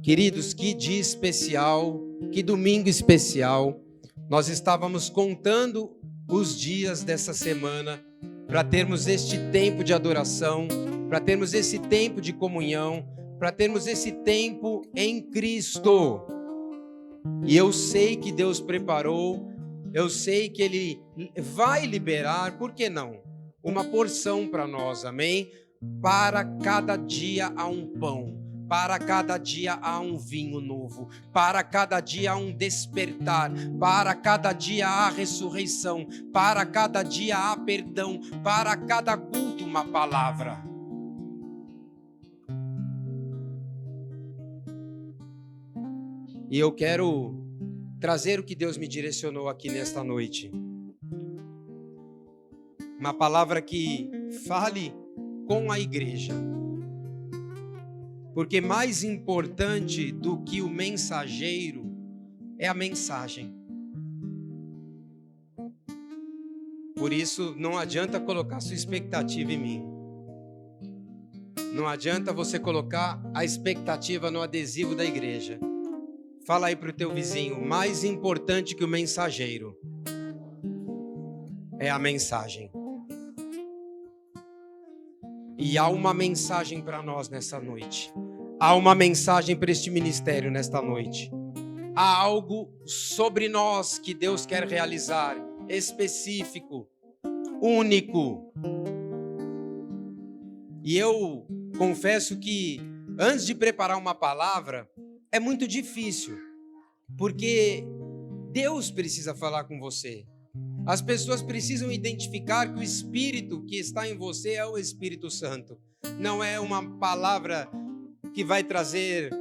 Queridos, que dia especial, que domingo especial. Nós estávamos contando os dias dessa semana para termos este tempo de adoração, para termos esse tempo de comunhão, para termos esse tempo em Cristo. E eu sei que Deus preparou, eu sei que Ele vai liberar, por que não? Uma porção para nós, amém? Para cada dia há um pão, para cada dia há um vinho novo, para cada dia há um despertar, para cada dia há ressurreição, para cada dia há perdão, para cada culto uma palavra. E eu quero trazer o que Deus me direcionou aqui nesta noite. Uma palavra que fale com a igreja. Porque mais importante do que o mensageiro é a mensagem. Por isso, não adianta colocar sua expectativa em mim. Não adianta você colocar a expectativa no adesivo da igreja. Fala aí para o teu vizinho, mais importante que o mensageiro é a mensagem. E há uma mensagem para nós nessa noite. Há uma mensagem para este ministério nesta noite. Há algo sobre nós que Deus quer realizar, específico, único. E eu confesso que antes de preparar uma palavra, é muito difícil, porque Deus precisa falar com você. As pessoas precisam identificar que o Espírito que está em você é o Espírito Santo. Não é uma palavra que vai trazer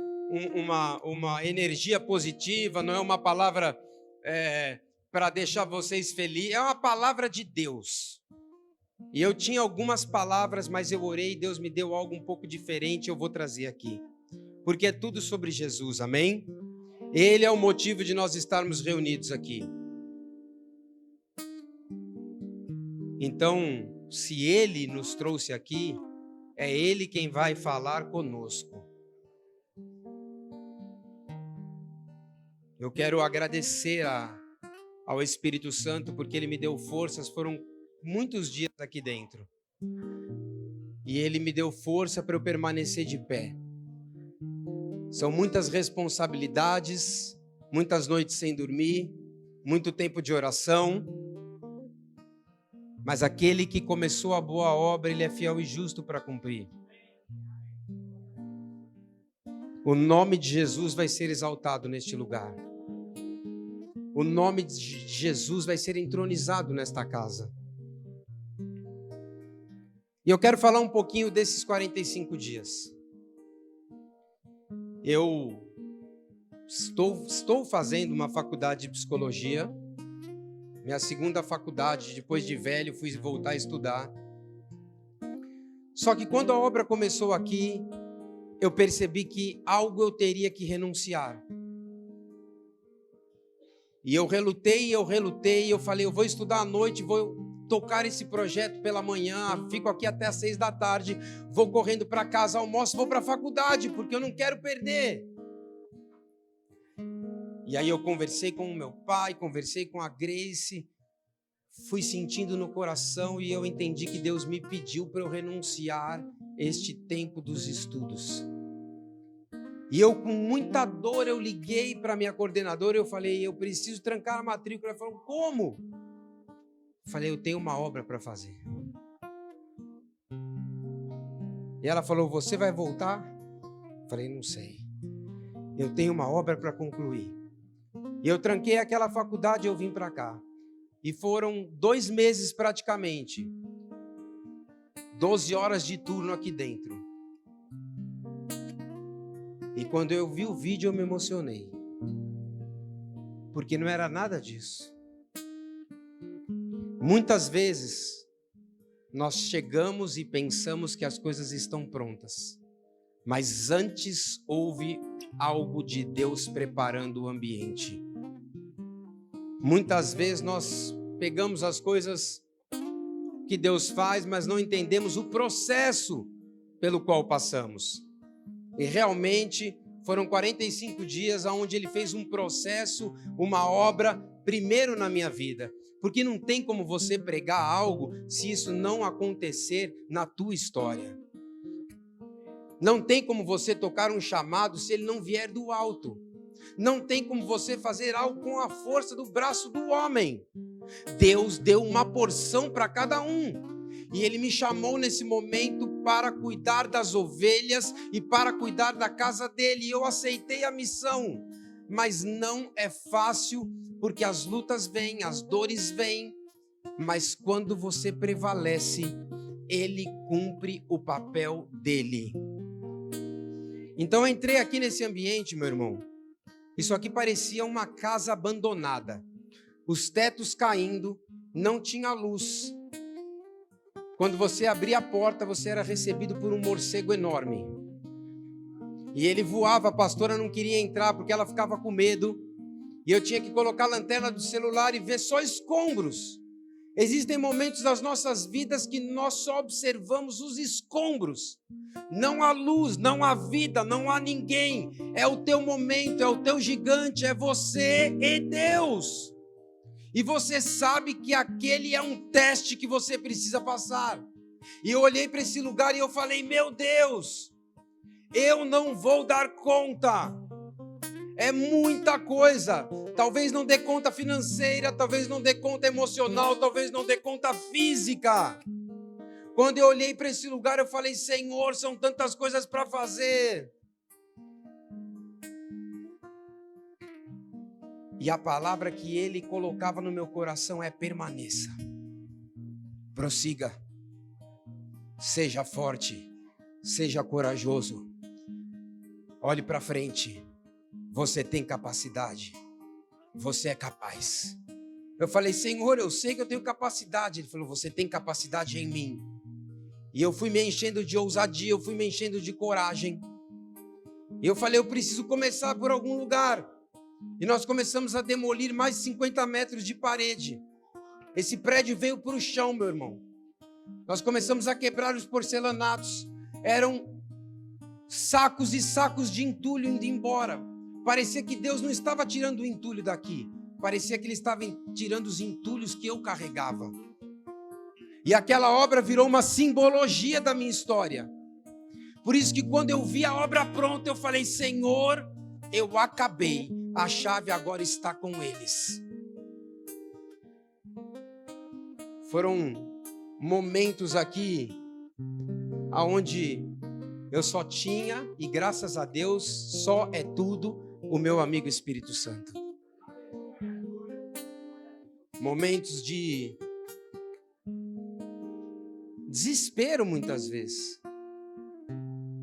uma energia positiva, não é uma palavra para deixar vocês felizes, é uma palavra de Deus. E eu tinha algumas palavras, mas eu orei e Deus me deu algo um pouco diferente, eu vou trazer aqui. Porque é tudo sobre Jesus, amém? Ele é o motivo de nós estarmos reunidos aqui. Então, se Ele nos trouxe aqui, é Ele quem vai falar conosco. Eu quero agradecer ao Espírito Santo, porque Ele me deu forças, foram muitos dias aqui dentro. E Ele me deu força para eu permanecer de pé. São muitas responsabilidades, muitas noites sem dormir, muito tempo de oração. Mas aquele que começou a boa obra, Ele é fiel e justo para cumprir. O nome de Jesus vai ser exaltado neste lugar. O nome de Jesus vai ser entronizado nesta casa. E eu quero falar um pouquinho desses 45 dias. Eu estou fazendo uma faculdade de psicologia, minha segunda faculdade, depois de velho, fui voltar a estudar. Só que quando a obra começou aqui, eu percebi que algo eu teria que renunciar. E eu relutei, eu falei, eu vou estudar à noite, vou tocar esse projeto pela manhã, fico aqui até às 6 da tarde, vou correndo para casa, almoço, vou para a faculdade, porque eu não quero perder. E aí eu conversei com o meu pai, conversei com a Grace, fui sentindo no coração e eu entendi que Deus me pediu para eu renunciar este tempo dos estudos. E eu, com muita dor, eu liguei para minha coordenadora e eu falei, eu preciso trancar a matrícula. Ela falou, como? Eu falei, eu tenho uma obra para fazer. E ela falou, você vai voltar? Eu falei, não sei. Eu tenho uma obra para concluir. E eu tranquei aquela faculdade e eu vim para cá. E foram 2 meses praticamente. 12 horas de turno aqui dentro. E quando eu vi o vídeo eu me emocionei. Porque não era nada disso. Muitas vezes nós chegamos e pensamos que as coisas estão prontas. Mas antes houve algo de Deus preparando o ambiente. Muitas vezes nós pegamos as coisas que Deus faz, mas não entendemos o processo pelo qual passamos. E realmente Foram 45 dias onde ele fez um processo, uma obra, primeiro na minha vida. Porque não tem como você pregar algo se isso não acontecer na tua história. Não tem como você tocar um chamado se ele não vier do alto. Não tem como você fazer algo com a força do braço do homem. Deus deu uma porção para cada um. E ele me chamou nesse momento para cuidar das ovelhas e para cuidar da casa dele. E eu aceitei a missão. Mas não é fácil, porque as lutas vêm, as dores vêm. Mas quando você prevalece, ele cumpre o papel dele. Então eu entrei aqui nesse ambiente, meu irmão. Isso aqui parecia uma casa abandonada. Os tetos caindo, não tinha luz. Quando você abria a porta, você era recebido por um morcego enorme. E ele voava, a pastora não queria entrar porque ela ficava com medo. E eu tinha que colocar a lanterna do celular e ver só escombros. Existem momentos das nossas vidas que nós só observamos os escombros. Não há luz, não há vida, não há ninguém. É o teu momento, é o teu gigante, é você e Deus. E você sabe que aquele é um teste que você precisa passar. E eu olhei para esse lugar e eu falei, meu Deus, eu não vou dar conta. É muita coisa. Talvez não dê conta financeira, talvez não dê conta emocional, talvez não dê conta física. Quando eu olhei para esse lugar, eu falei, Senhor, são tantas coisas para fazer. E a palavra que ele colocava no meu coração é permaneça. Prossiga. Seja forte. Seja corajoso. Olhe para frente. Você tem capacidade. Você é capaz. Eu falei, Senhor, eu sei que eu tenho capacidade. Ele falou, você tem capacidade em mim. E eu fui me enchendo de ousadia, eu fui me enchendo de coragem. E eu falei, eu preciso começar por algum lugar. E nós começamos a demolir mais de 50 metros de parede. Esse prédio veio para o chão, meu irmão. Nós começamos a quebrar os porcelanatos. Eram sacos e sacos de entulho indo embora. Parecia que Deus não estava tirando o entulho daqui. Parecia que Ele estava tirando os entulhos que eu carregava. E aquela obra virou uma simbologia da minha história. Por isso que quando eu vi a obra pronta, eu falei, Senhor, eu acabei. A chave agora está com eles. Foram momentos aqui onde eu só tinha, e graças a Deus, só é tudo, o meu amigo Espírito Santo. Momentos de desespero muitas vezes.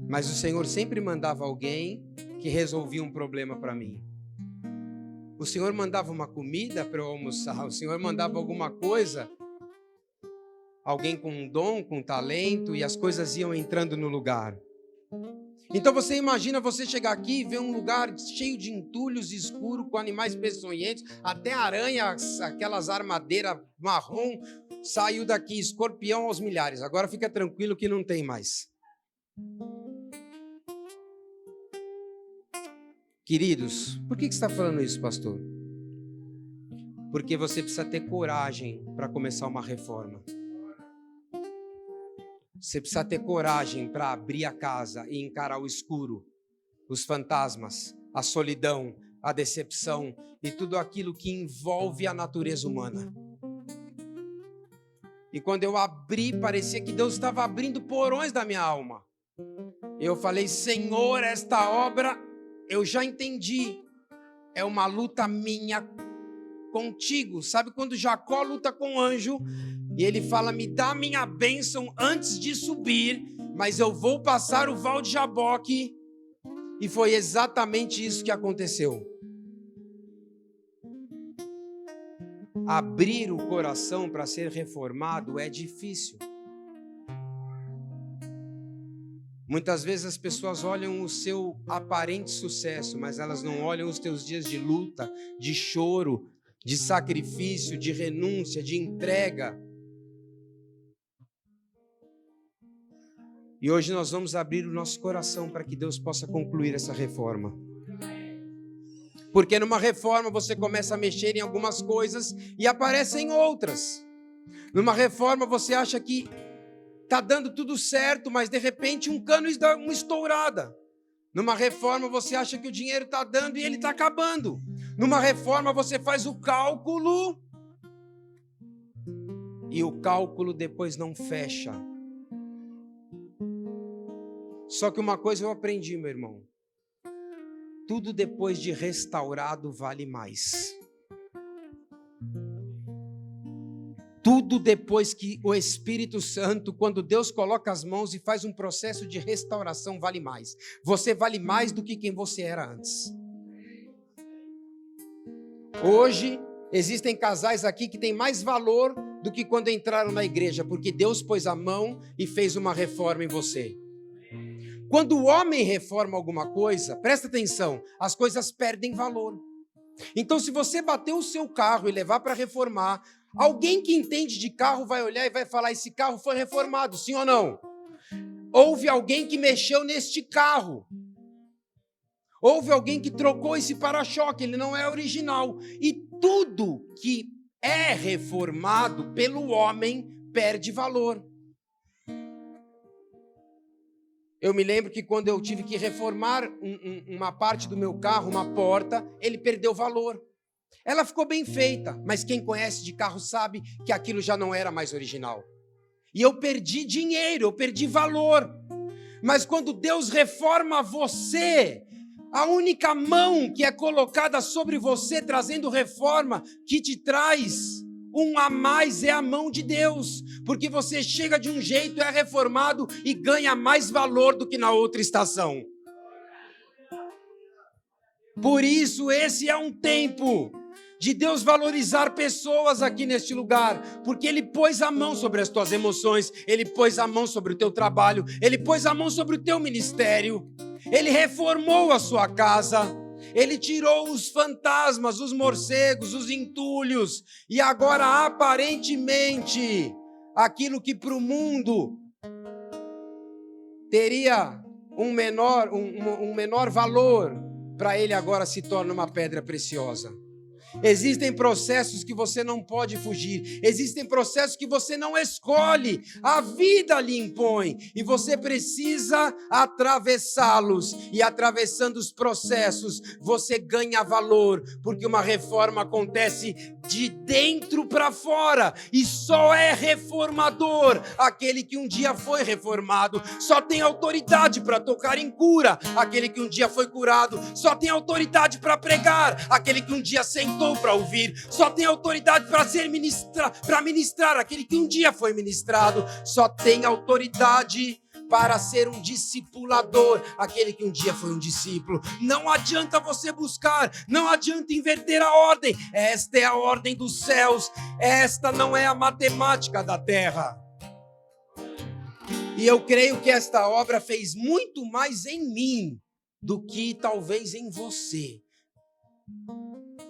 Mas o Senhor sempre mandava alguém que resolvia um problema para mim. O Senhor mandava uma comida para eu almoçar. O Senhor mandava alguma coisa. Alguém com um dom, com um talento, e as coisas iam entrando no lugar. Então você imagina você chegar aqui e ver um lugar cheio de entulhos, escuro, com animais peçonhentos, até aranha, aquelas armadeiras marrom, saiu daqui, escorpião aos milhares. Agora fica tranquilo que não tem mais. Queridos, por que você está falando isso, pastor? Porque você precisa ter coragem para começar uma reforma. Você precisa ter coragem para abrir a casa e encarar o escuro, os fantasmas, a solidão, a decepção e tudo aquilo que envolve a natureza humana. E quando eu abri, parecia que Deus estava abrindo porões da minha alma. Eu falei, Senhor, esta obra eu já entendi. É uma luta minha contigo. Sabe quando Jacó luta com o anjo e ele fala, me dá minha bênção antes de subir, mas eu vou passar o val de Jaboque. E foi exatamente isso que aconteceu. Abrir o coração para ser reformado é difícil. Muitas vezes as pessoas olham o seu aparente sucesso, mas elas não olham os teus dias de luta, de choro, de sacrifício, de renúncia, de entrega. E hoje nós vamos abrir o nosso coração para que Deus possa concluir essa reforma. Porque numa reforma você começa a mexer em algumas coisas e aparecem outras. Numa reforma você acha que está dando tudo certo, mas de repente um cano dá uma estourada. Numa reforma você acha que o dinheiro está dando e ele está acabando. Numa reforma você faz o cálculo e o cálculo depois não fecha. Só que uma coisa eu aprendi, meu irmão. Tudo depois de restaurado vale mais. Tudo depois que o Espírito Santo, quando Deus coloca as mãos e faz um processo de restauração, vale mais. Você vale mais do que quem você era antes. Hoje, existem casais aqui que têm mais valor do que quando entraram na igreja, porque Deus pôs a mão e fez uma reforma em você. Quando o homem reforma alguma coisa, presta atenção, as coisas perdem valor. Então, se você bater o seu carro e levar para reformar, alguém que entende de carro vai olhar e vai falar, esse carro foi reformado, sim ou não? Houve alguém que mexeu neste carro. Houve alguém que trocou esse para-choque, ele não é original. E tudo que é reformado pelo homem perde valor. Eu me lembro que quando eu tive que reformar uma parte do meu carro, uma porta, ele perdeu valor. Ela ficou bem feita, mas quem conhece de carro sabe que aquilo já não era mais original. E eu perdi dinheiro, eu perdi valor. Mas quando Deus reforma você, a única mão que é colocada sobre você, trazendo reforma, que te traz um a mais é a mão de Deus, porque você chega de um jeito, é reformado e ganha mais valor do que na outra estação. Por isso, esse é um tempo de Deus valorizar pessoas aqui neste lugar, porque Ele pôs a mão sobre as tuas emoções, Ele pôs a mão sobre o teu trabalho, Ele pôs a mão sobre o teu ministério, Ele reformou a sua casa, Ele tirou os fantasmas, os morcegos, os entulhos, e agora aparentemente, aquilo que para o mundo teria um menor valor, para Ele agora se torna uma pedra preciosa. Existem processos que você não pode fugir, existem processos que você não escolhe, a vida lhe impõe e você precisa atravessá-los, e atravessando os processos você ganha valor, porque uma reforma acontece de dentro para fora, e só é reformador aquele que um dia foi reformado, só tem autoridade para tocar em cura aquele que um dia foi curado, só tem autoridade para pregar aquele que um dia sentou para ouvir, só tem autoridade para ministrar aquele que um dia foi ministrado, só tem autoridade para ser um discipulador aquele que um dia foi um discípulo. Não adianta você buscar, não adianta inverter a ordem, esta é a ordem dos céus, esta não é a matemática da terra. E eu creio que esta obra fez muito mais em mim do que talvez em você.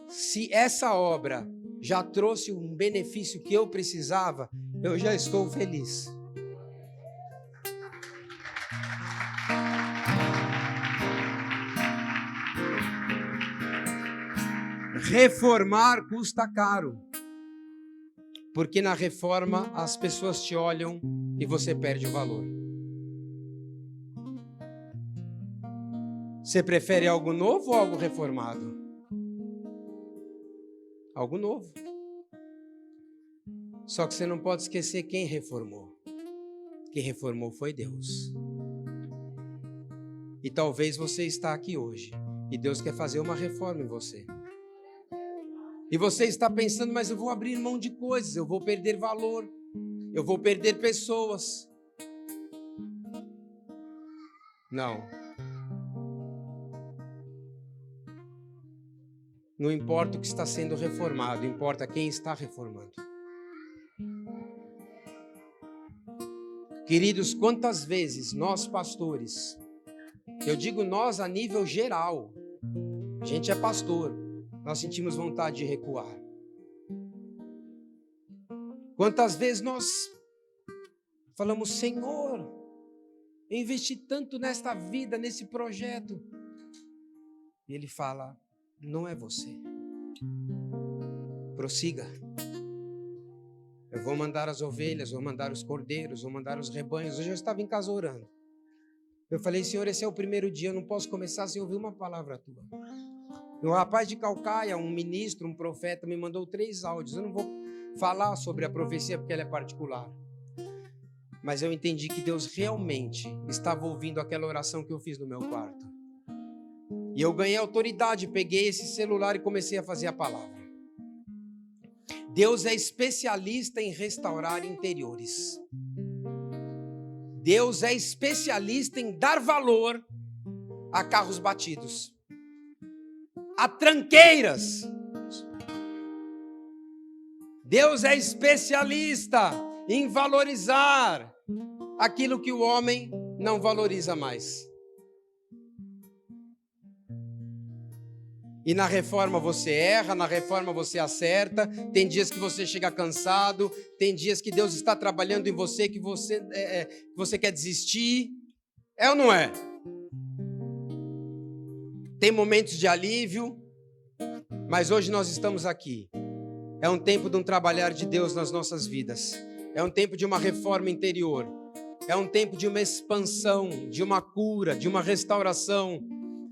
Se essa obra já trouxe um benefício que eu precisava, eu já estou feliz. Reformar custa caro, porque na reforma as pessoas te olham e você perde o valor. Você prefere algo novo ou algo reformado? Algo novo. Só que você não pode esquecer quem reformou. Quem reformou foi Deus. E talvez você está aqui hoje e Deus quer fazer uma reforma em você. E você está pensando, mas eu vou abrir mão de coisas, eu vou perder valor, eu vou perder pessoas. Não. Não importa o que está sendo reformado, importa quem está reformando. Queridos, quantas vezes nós pastores, eu digo nós a nível geral, a gente é pastor, nós sentimos vontade de recuar. Quantas vezes nós falamos, Senhor, Eu investi tanto nesta vida, nesse projeto. E ele fala, não é você. Prossiga. Eu vou mandar as ovelhas, vou mandar os cordeiros, vou mandar os rebanhos. Hoje eu estava em casa orando. Eu falei, Senhor, esse é o primeiro dia, eu não posso começar sem ouvir uma palavra tua. Um rapaz de Caucaia, um ministro, um profeta, me mandou 3 áudios. Eu não vou falar sobre a profecia porque ela é particular. Mas eu entendi que Deus realmente estava ouvindo aquela oração que eu fiz no meu quarto. E eu ganhei autoridade, peguei esse celular e comecei a fazer a palavra. Deus é especialista em restaurar interiores. Deus é especialista em dar valor a carros batidos, a tranqueiras. Deus é especialista em valorizar aquilo que o homem não valoriza mais. E na reforma você erra, na reforma você acerta, tem dias que você chega cansado, tem dias que Deus está trabalhando em você, que você quer desistir. É ou não é? Tem momentos de alívio, mas hoje nós estamos aqui. É um tempo de um trabalhar de Deus nas nossas vidas. É um tempo de uma reforma interior. É um tempo de uma expansão, de uma cura, de uma restauração.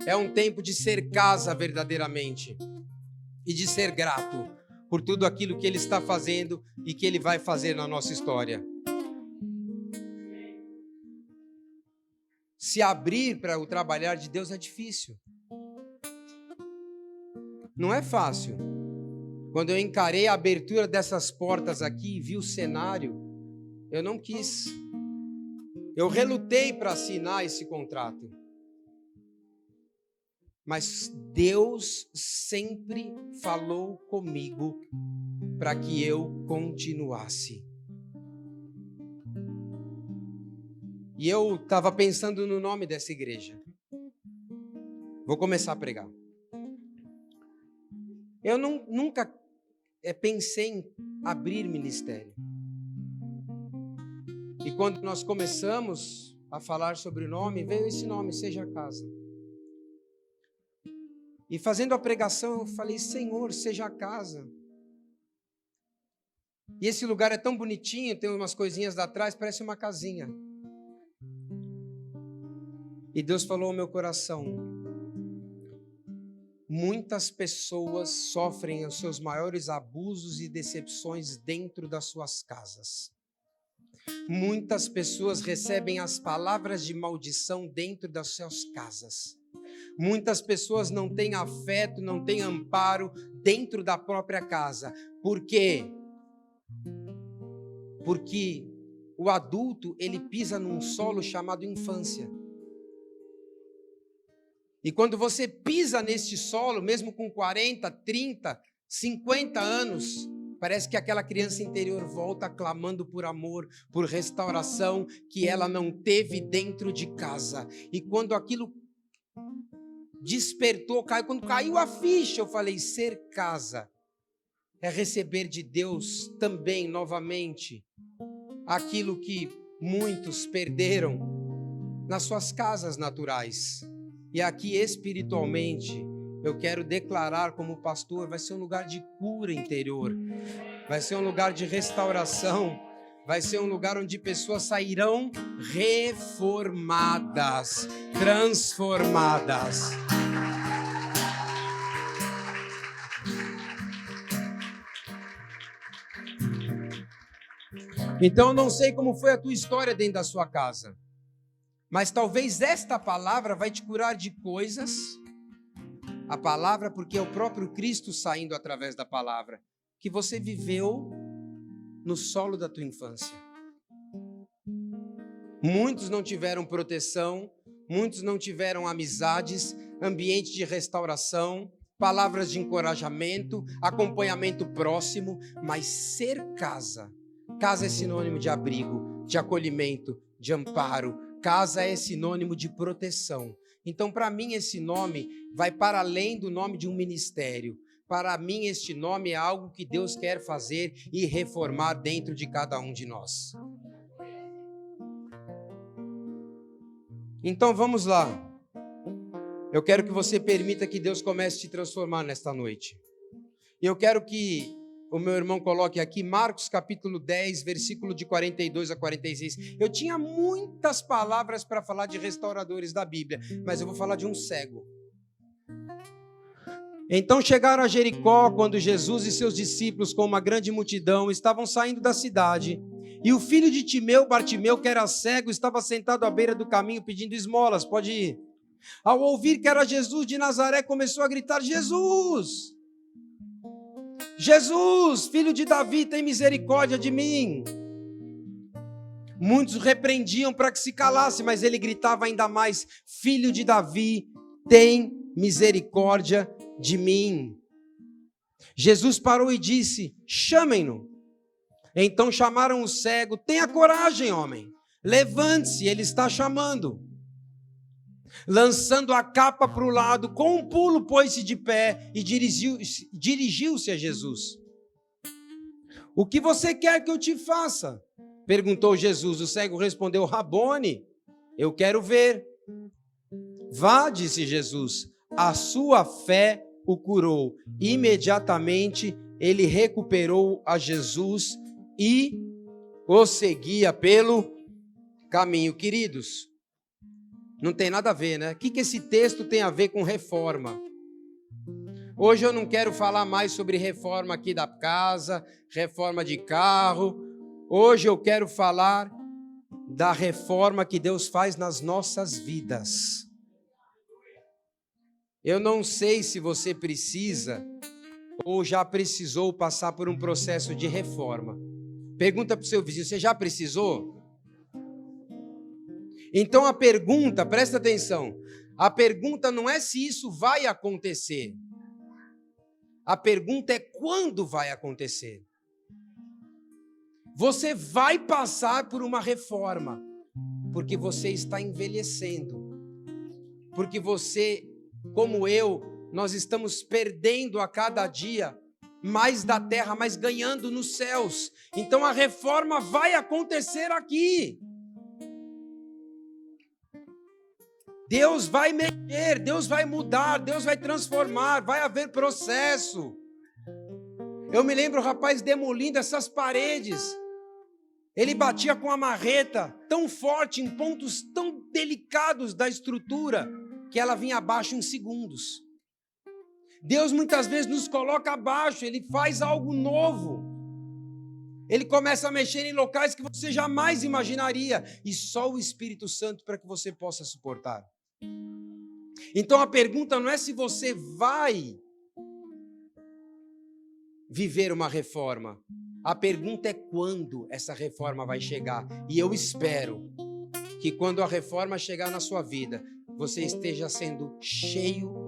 É um tempo de ser casa verdadeiramente e de ser grato por tudo aquilo que Ele está fazendo e que Ele vai fazer na nossa história. Se abrir para o trabalhar de Deus é difícil. Não é fácil. Quando eu encarei a abertura dessas portas aqui e vi o cenário, eu não quis. Eu relutei para assinar esse contrato. Mas Deus sempre falou comigo para que eu continuasse. E eu estava pensando no nome dessa igreja. Vou começar a pregar. Eu nunca pensei em abrir ministério. E quando nós começamos a falar sobre o nome, veio esse nome, Seja Casa. E fazendo a pregação, eu falei, Senhor, seja a casa. E esse lugar é tão bonitinho, tem umas coisinhas lá atrás, parece uma casinha. E Deus falou ao meu coração, muitas pessoas sofrem os seus maiores abusos e decepções dentro das suas casas. Muitas pessoas recebem as palavras de maldição dentro das suas casas. Muitas pessoas não têm afeto, não têm amparo dentro da própria casa. Por quê? Porque o adulto, ele pisa num solo chamado infância. E quando você pisa neste solo, mesmo com 40, 30, 50 anos, parece que aquela criança interior volta clamando por amor, por restauração que ela não teve dentro de casa. E quando aquilo despertou, quando caiu a ficha, eu falei, ser casa é receber de Deus também, novamente, aquilo que muitos perderam nas suas casas naturais. E aqui espiritualmente, eu quero declarar como pastor, vai ser um lugar de cura interior, vai ser um lugar de restauração, vai ser um lugar onde pessoas sairão reformadas, transformadas. Então eu não sei como foi a tua história dentro da sua casa, mas talvez esta palavra vai te curar de coisas. A palavra, porque é o próprio Cristo saindo através da palavra, que você viveu no solo da tua infância. Muitos não tiveram proteção, muitos não tiveram amizades, ambiente de restauração, palavras de encorajamento, acompanhamento próximo, mas ser casa. Casa é sinônimo de abrigo, de acolhimento, de amparo. Casa é sinônimo de proteção. Então, para mim, esse nome vai para além do nome de um ministério. Para mim, este nome é algo que Deus quer fazer e reformar dentro de cada um de nós. Então vamos lá. Eu quero que você permita que Deus comece a te transformar nesta noite. E eu quero que o meu irmão coloque aqui Marcos capítulo 10, versículo de 42 a 46. Eu tinha muitas palavras para falar de restauradores da Bíblia, mas eu vou falar de um cego. Então chegaram a Jericó quando Jesus e seus discípulos, com uma grande multidão, estavam saindo da cidade. E o filho de Timeu, Bartimeu, que era cego, estava sentado à beira do caminho pedindo esmolas. Pode ir. Ao ouvir que era Jesus de Nazaré, começou a gritar: Jesus! Jesus, filho de Davi, tem misericórdia de mim. Muitos o repreendiam para que se calasse, mas ele gritava ainda mais: Filho de Davi, tem misericórdia de mim. Jesus parou e disse: chamem-no. Então chamaram o cego: tenha coragem, homem, levante-se, ele está chamando. Lançando a capa para o lado, com um pulo pôs-se de pé e dirigiu-se a Jesus. O que você quer que eu te faça? Perguntou Jesus. O cego respondeu: Rabone, eu quero ver. Vá, disse Jesus, a sua fé o curou. Imediatamente ele recuperou a Jesus e o seguia pelo caminho. Queridos, não tem nada a ver, né? O que esse texto tem a ver com reforma? Hoje eu não quero falar mais sobre reforma aqui da casa, reforma de carro. Hoje eu quero falar da reforma que Deus faz nas nossas vidas. Eu não sei se você precisa ou já precisou passar por um processo de reforma. Pergunta para o seu vizinho: você já precisou? Então a pergunta, presta atenção, a pergunta não é se isso vai acontecer. A pergunta é quando vai acontecer. Você vai passar por uma reforma, porque você está envelhecendo. Porque você, como eu, nós estamos perdendo a cada dia mais da terra, mas ganhando nos céus. Então a reforma vai acontecer aqui. Deus vai mexer, Deus vai mudar, Deus vai transformar, vai haver processo. Eu me lembro o rapaz demolindo essas paredes. Ele batia com a marreta tão forte em pontos tão delicados da estrutura que ela vinha abaixo em segundos. Deus muitas vezes nos coloca abaixo, Ele faz algo novo. Ele começa a mexer em locais que você jamais imaginaria, e só o Espírito Santo para que você possa suportar. Então a pergunta não é se você vai viver uma reforma. A pergunta é quando essa reforma vai chegar. E eu espero que quando a reforma chegar na sua vida, você esteja sendo cheio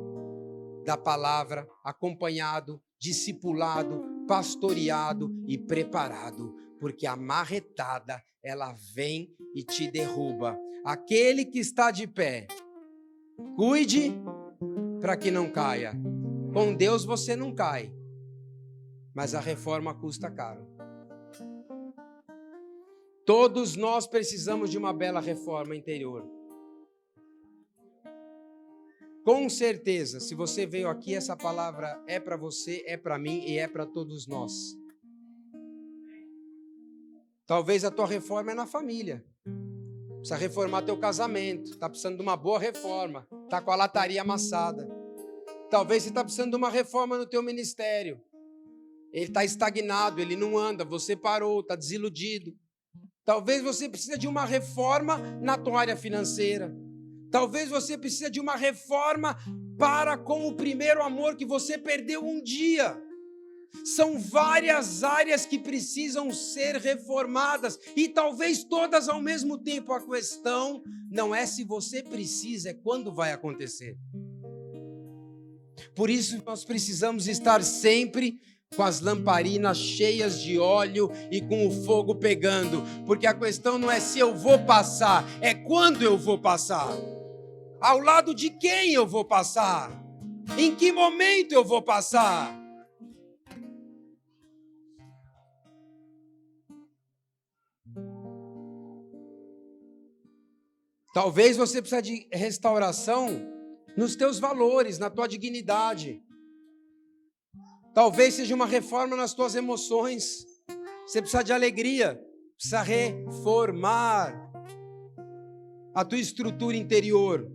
da palavra, acompanhado, discipulado, pastoreado e preparado, porque a marretada, ela vem e te derruba. Aquele que está de pé, cuide para que não caia. Com Deus você não cai, mas a reforma custa caro. Todos nós precisamos de uma bela reforma interior. Com certeza, se você veio aqui, essa palavra é para você, é para mim e é para todos nós. Talvez a tua reforma é na família. Precisa reformar teu casamento. Está precisando de uma boa reforma. Está com a lataria amassada. Talvez você está precisando de uma reforma no teu ministério. Ele está estagnado, ele não anda, você parou, está desiludido. Talvez você precise de uma reforma na tua área financeira. Talvez você precise de uma reforma para com o primeiro amor que você perdeu um dia. São várias áreas que precisam ser reformadas e talvez todas ao mesmo tempo. A questão não é se você precisa, é quando vai acontecer. Por isso nós precisamos estar sempre com as lamparinas cheias de óleo e com o fogo pegando, porque a questão não é se eu vou passar, é quando eu vou passar. Ao lado de quem eu vou passar? Em que momento eu vou passar? Talvez você precise de restauração nos teus valores, na tua dignidade. Talvez seja uma reforma nas tuas emoções. Você precisa de alegria, precisa reformar a tua estrutura interior.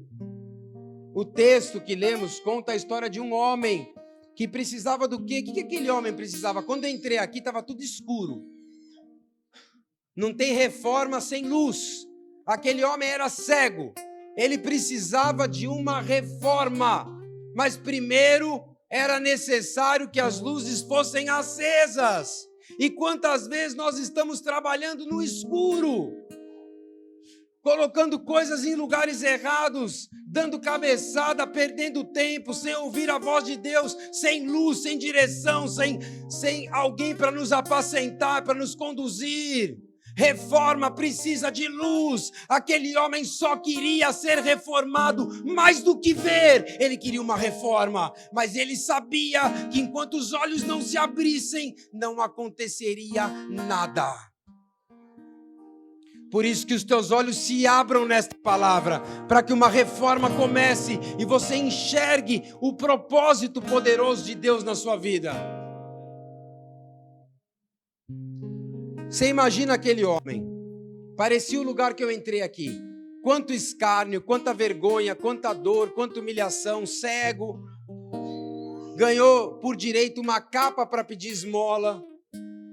O texto que lemos conta a história de um homem que precisava do quê? O que aquele homem precisava? Quando eu entrei aqui, estava tudo escuro. Não tem reforma sem luz. Aquele homem era cego. Ele precisava de uma reforma. Mas primeiro era necessário que as luzes fossem acesas. E quantas vezes nós estamos trabalhando no escuro, colocando coisas em lugares errados, dando cabeçada, perdendo tempo, sem ouvir a voz de Deus, sem luz, sem direção, sem alguém para nos apacentar, para nos conduzir. Reforma precisa de luz. Aquele homem só queria ser reformado, mais do que ver. Ele queria uma reforma, mas ele sabia que enquanto os olhos não se abrissem, não aconteceria nada. Por isso que os teus olhos se abram nesta palavra, para que uma reforma comece e você enxergue o propósito poderoso de Deus na sua vida. Você imagina aquele homem, parecia o lugar que eu entrei aqui. Quanto escárnio, quanta vergonha, quanta dor, quanta humilhação, cego. Ganhou por direito uma capa para pedir esmola.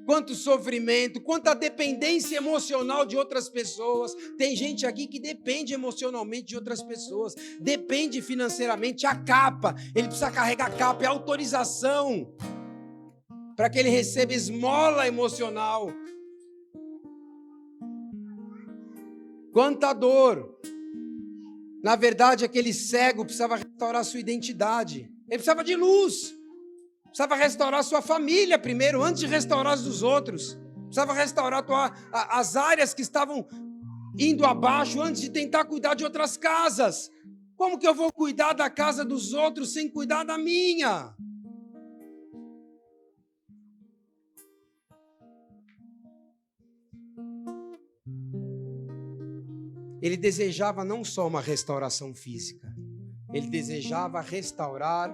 Quanto sofrimento, quanta dependência emocional de outras pessoas. Tem gente aqui que depende emocionalmente de outras pessoas, depende financeiramente. A capa, ele precisa carregar a capa, é autorização para que ele receba esmola emocional. Quanta dor. Na verdade, aquele cego precisava restaurar sua identidade. Ele precisava de luz. Precisava restaurar sua família primeiro, antes de restaurar as dos outros. Precisava restaurar as áreas que estavam indo abaixo antes de tentar cuidar de outras casas. Como que eu vou cuidar da casa dos outros sem cuidar da minha? Ele desejava não só uma restauração física, ele desejava restaurar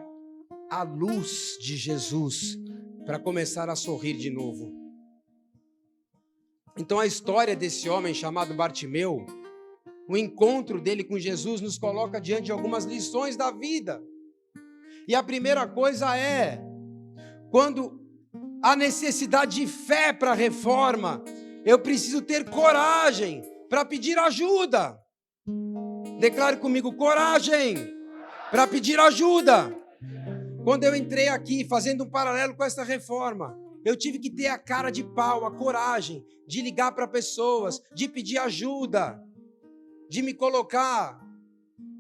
a luz de Jesus para começar a sorrir de novo. Então a história desse homem chamado Bartimeu, o encontro dele com Jesus nos coloca diante de algumas lições da vida. E a primeira coisa é, quando há necessidade de fé para a reforma, eu preciso ter coragem para pedir ajuda. Declare comigo, coragem para pedir ajuda. Quando eu entrei aqui, fazendo um paralelo com essa reforma, eu tive que ter a cara de pau, a coragem de ligar para pessoas, de pedir ajuda, de me colocar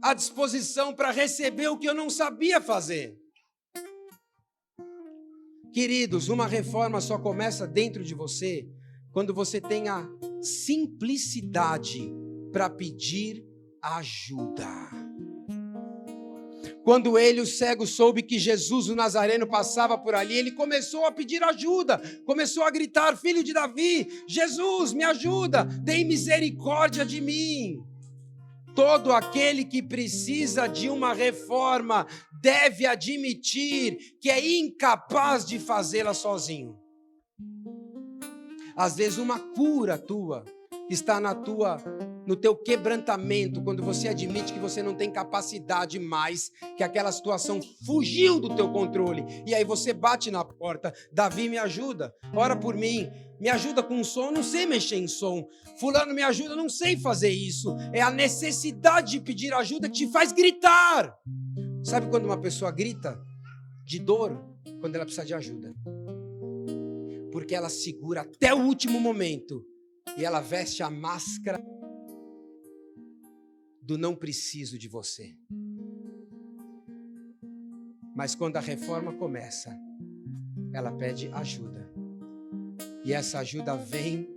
à disposição para receber o que eu não sabia fazer. Queridos, uma reforma só começa dentro de você quando você tem a simplicidade para pedir ajuda. Quando ele, o cego, soube que Jesus, o Nazareno, passava por ali, ele começou a pedir ajuda, começou a gritar, filho de Davi, Jesus, me ajuda, tem misericórdia de mim. Todo aquele que precisa de uma reforma deve admitir que é incapaz de fazê-la sozinho. Às vezes uma cura tua está no teu quebrantamento, quando você admite que você não tem capacidade mais, que aquela situação fugiu do teu controle, e aí você bate na porta, Davi me ajuda, ora por mim, me ajuda com som, não sei mexer em som, fulano me ajuda, não sei fazer isso, é a necessidade de pedir ajuda que te faz gritar. Sabe quando uma pessoa grita de dor? Quando ela precisa de ajuda. Porque ela segura até o último momento e ela veste a máscara do não preciso de você. Mas quando a reforma começa, ela pede ajuda. E essa ajuda vem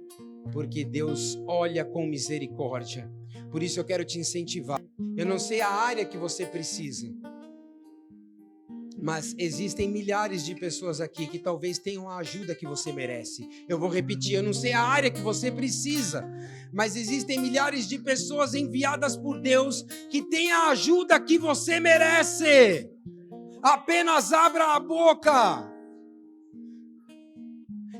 porque Deus olha com misericórdia. Por isso eu quero te incentivar. Eu não sei a área que você precisa. Mas existem milhares de pessoas aqui que talvez tenham a ajuda que você merece. Eu vou repetir, eu não sei a área que você precisa, mas existem milhares de pessoas enviadas por Deus que têm a ajuda que você merece. Apenas abra a boca.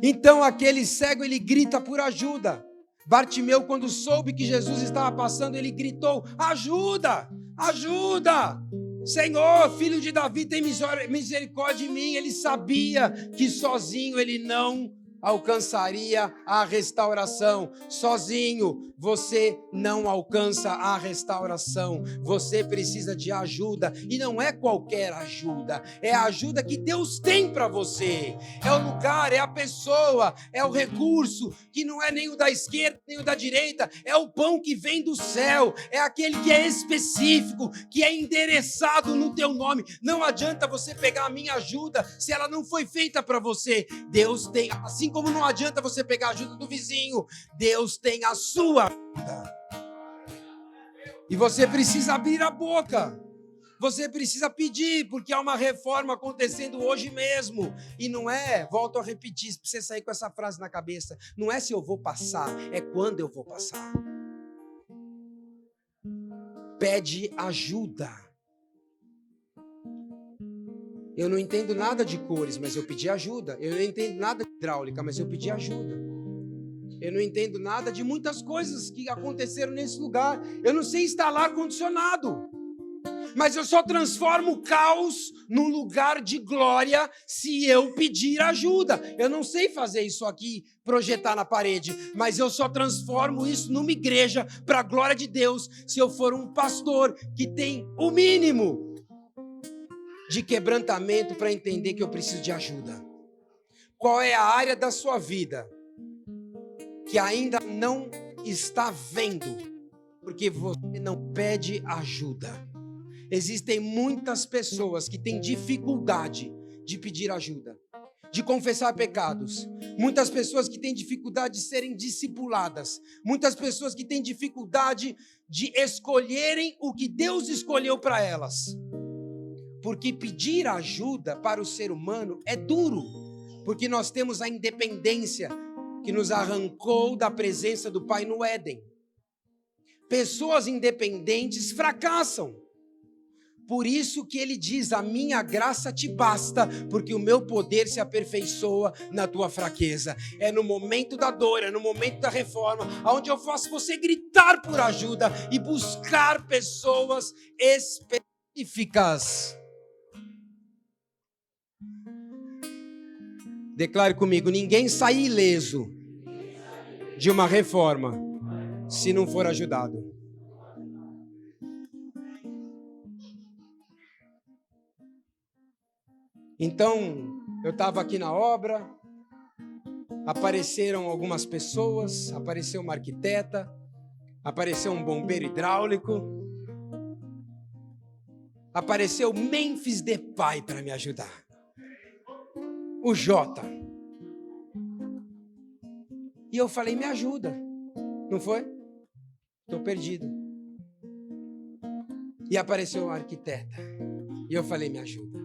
Então aquele cego, ele grita por ajuda. Bartimeu, quando soube que Jesus estava passando, ele gritou: ajuda, ajuda! Senhor, filho de Davi, tem misericórdia de mim. Ele sabia que sozinho ele não alcançaria a restauração. Sozinho você não alcança a restauração. Você precisa de ajuda, e não é qualquer ajuda, é a ajuda que Deus tem para você. É o lugar, é a pessoa, é o recurso que não é nem o da esquerda nem o da direita, é o pão que vem do céu, é aquele que é específico, que é endereçado no teu nome. Não adianta você pegar a minha ajuda se ela não foi feita para você. Deus tem, assim como não adianta você pegar a ajuda do vizinho, Deus tem a sua ajuda. E você precisa abrir a boca. Você precisa pedir, porque há uma reforma acontecendo hoje mesmo. E não é, volto a repetir, para você sair com essa frase na cabeça, não é se eu vou passar, é quando eu vou passar. Pede ajuda. Eu não entendo nada de cores, mas eu pedi ajuda. Eu não entendo nada de hidráulica, mas eu pedi ajuda. Eu não entendo nada de muitas coisas que aconteceram nesse lugar. Eu não sei instalar ar-condicionado, mas eu só transformo o caos num lugar de glória se eu pedir ajuda. Eu não sei fazer isso aqui, projetar na parede, mas eu só transformo isso numa igreja para a glória de Deus se eu for um pastor que tem o mínimo de quebrantamento para entender que eu preciso de ajuda. Qual é a área da sua vida que ainda não está vendo, porque você não pede ajuda? Existem muitas pessoas que têm dificuldade de pedir ajuda, de confessar pecados. Muitas pessoas que têm dificuldade de serem discipuladas. Muitas pessoas que têm dificuldade de escolherem o que Deus escolheu para elas. Porque pedir ajuda para o ser humano é duro, porque nós temos a independência que nos arrancou da presença do Pai no Éden. Pessoas independentes fracassam. Por isso que ele diz: a minha graça te basta, porque o meu poder se aperfeiçoa na tua fraqueza. É no momento da dor, é no momento da reforma, onde eu faço você gritar por ajuda e buscar pessoas específicas. Declare comigo: ninguém sai ileso de uma reforma se não for ajudado. Então, eu estava aqui na obra, apareceram algumas pessoas, apareceu uma arquiteta, apareceu um bombeiro hidráulico, apareceu Memphis Depay para me ajudar, o Jota. E eu falei: me ajuda, não foi? Estou perdido. E apareceu uma arquiteta, e eu falei: me ajuda.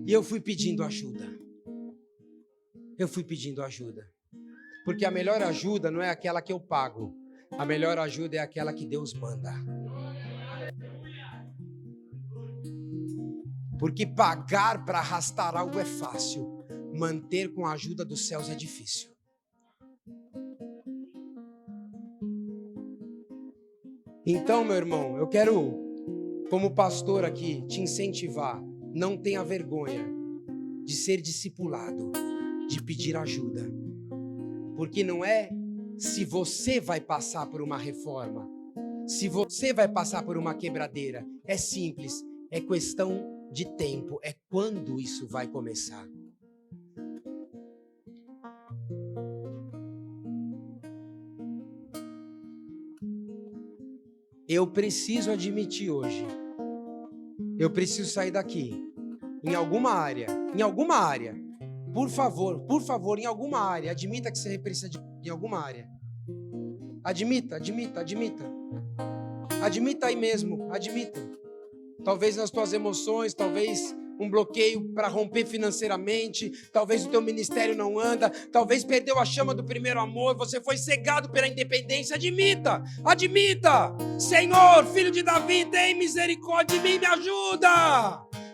E eu fui pedindo ajuda. Eu fui pedindo ajuda. Porque a melhor ajuda não é aquela que eu pago. A melhor ajuda é aquela que Deus manda. Porque pagar para arrastar algo é fácil. Manter com a ajuda dos céus é difícil. Então, meu irmão, eu quero, como pastor aqui, te incentivar. Não tenha vergonha de ser discipulado, de pedir ajuda. Porque não é se você vai passar por uma reforma, se você vai passar por uma quebradeira. É simples, é questão de tempo, é quando isso vai começar. Eu preciso admitir hoje, eu preciso sair daqui, em alguma área, por favor, em alguma área, admita que você precisa em alguma área. Admita aí mesmo, admita. talvez nas tuas emoções, talvez um bloqueio para romper financeiramente, talvez o teu ministério não anda, talvez perdeu a chama do primeiro amor, você foi cegado pela independência. Admita, Senhor, filho de Davi, tem misericórdia de mim,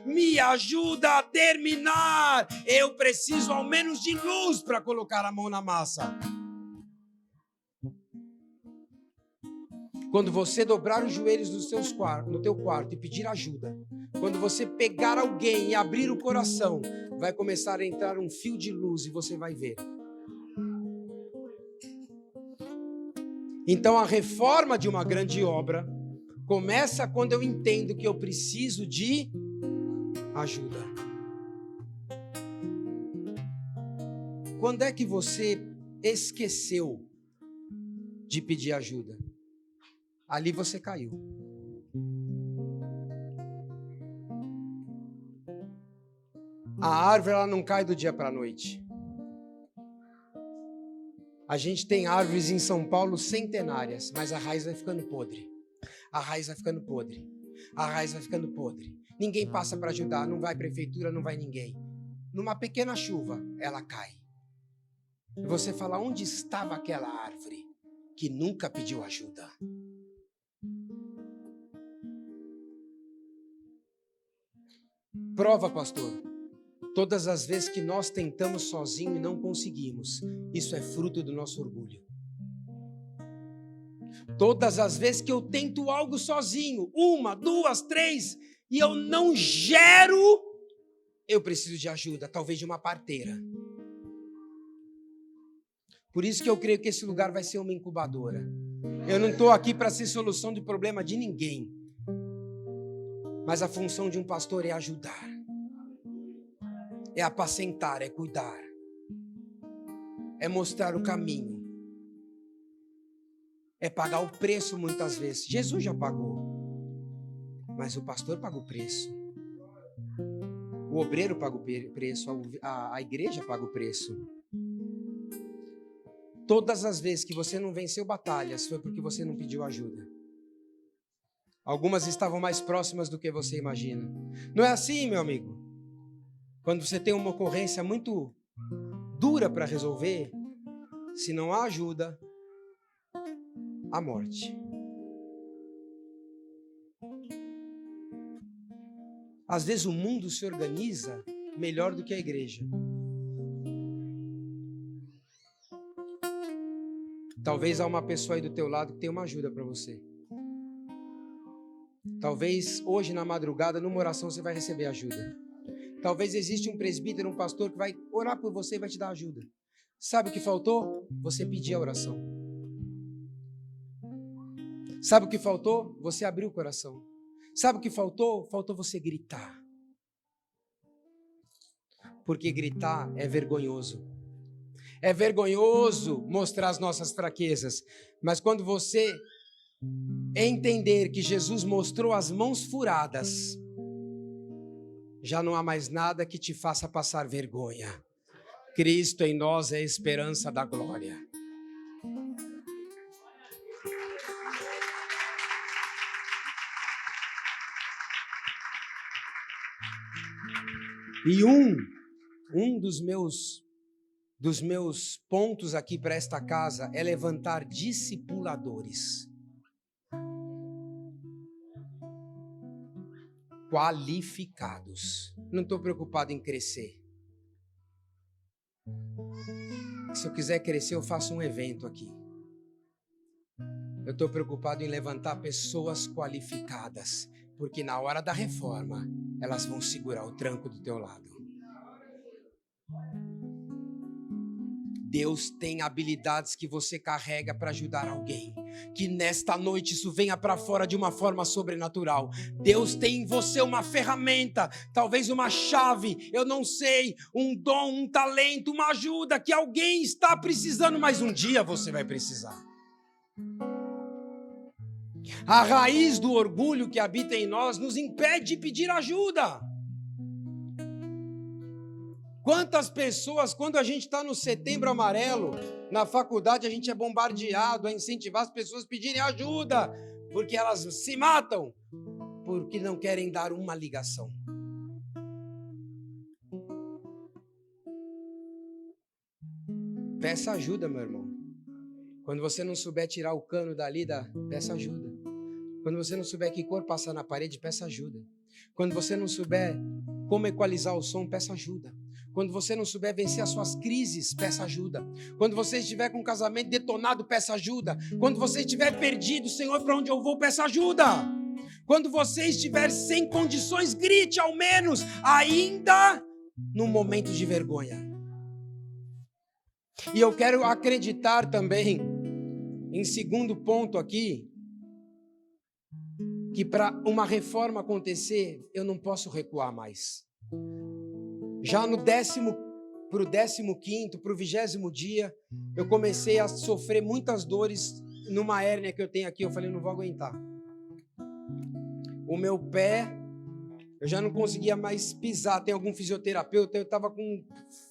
me ajuda a terminar, eu preciso ao menos de luz para colocar a mão na massa. Quando você dobrar os joelhos no teu quarto e pedir ajuda, quando você pegar alguém e abrir o coração, vai começar a entrar um fio de luz e você vai ver. Então a reforma de uma grande obra começa quando eu entendo que eu preciso de ajuda. Quando é que você esqueceu de pedir ajuda? Ali você caiu. A árvore ela não cai do dia para a noite. A gente tem árvores em São Paulo centenárias, mas a raiz vai ficando podre. A raiz vai ficando podre. A raiz vai ficando podre. Ninguém passa para ajudar, não vai prefeitura, não vai ninguém. Numa pequena chuva, ela cai. E você fala, onde estava aquela árvore que nunca pediu ajuda? Prova, pastor. Todas as vezes que nós tentamos sozinho e não conseguimos, isso é fruto do nosso orgulho. Todas as vezes que eu tento algo sozinho, 1, 2, 3, e eu não gero, eu preciso de ajuda, talvez de uma parteira. Por isso que eu creio que esse lugar vai ser uma incubadora. Eu não estou aqui para ser solução de problema de ninguém. Mas a função de um pastor é ajudar. É apacentar, é cuidar. É mostrar o caminho. É pagar o preço muitas vezes. Jesus já pagou. Mas o pastor paga o preço. O obreiro paga o preço. A igreja paga o preço. Todas as vezes que você não venceu batalhas, foi porque você não pediu ajuda. Algumas estavam mais próximas do que você imagina. Não é assim, meu amigo? Quando você tem uma ocorrência muito dura para resolver, se não há ajuda, há morte. Às vezes o mundo se organiza melhor do que a igreja. Talvez há uma pessoa aí do teu lado que tem uma ajuda para você. Talvez hoje na madrugada, numa oração, você vai receber ajuda. Talvez exista um presbítero, um pastor que vai orar por você e vai te dar ajuda. Sabe o que faltou? Você pedir a oração. Sabe o que faltou? Você abrir o coração. Sabe o que faltou? Faltou você gritar. Porque gritar é vergonhoso. É vergonhoso mostrar as nossas fraquezas. Mas quando você entender que Jesus mostrou as mãos furadas, já não há mais nada que te faça passar vergonha. Cristo em nós é a esperança da glória. E um dos meus pontos aqui para esta casa é levantar discipuladores qualificados. Não estou preocupado em crescer. Se eu quiser crescer, eu faço um evento aqui. Eu estou preocupado em levantar pessoas qualificadas, porque na hora da reforma, elas vão segurar o tranco do teu lado. Deus tem habilidades que você carrega para ajudar alguém. Que nesta noite isso venha para fora de uma forma sobrenatural. Deus tem em você uma ferramenta, talvez uma chave, eu não sei, um dom, um talento, uma ajuda que alguém está precisando, mas um dia você vai precisar. A raiz do orgulho que habita em nós nos impede de pedir ajuda. Quantas pessoas, quando a gente está no Setembro Amarelo, na faculdade a gente é bombardeado a incentivar as pessoas a pedirem ajuda, porque elas se matam. porque não querem dar uma ligação. Peça ajuda, meu irmão. Quando você não souber tirar o cano dali, peça ajuda. Quando você não souber que cor passar na parede, peça ajuda. Quando você não souber como equalizar o som, peça ajuda. Quando você não souber vencer as suas crises, peça ajuda. Quando você estiver com um casamento detonado, peça ajuda. Quando você estiver perdido, Senhor, para onde eu vou, peça ajuda. Quando você estiver sem condições, grite ao menos, ainda no momento de vergonha. E eu quero acreditar também, em segundo ponto aqui, que para uma reforma acontecer, eu não posso recuar mais. Já no 10º, para o 15º, para o 20º dia, eu comecei a sofrer muitas dores numa hérnia que eu tenho aqui. Eu falei, não vou aguentar. O meu pé, eu já não conseguia mais pisar. Tem algum fisioterapeuta, eu estava com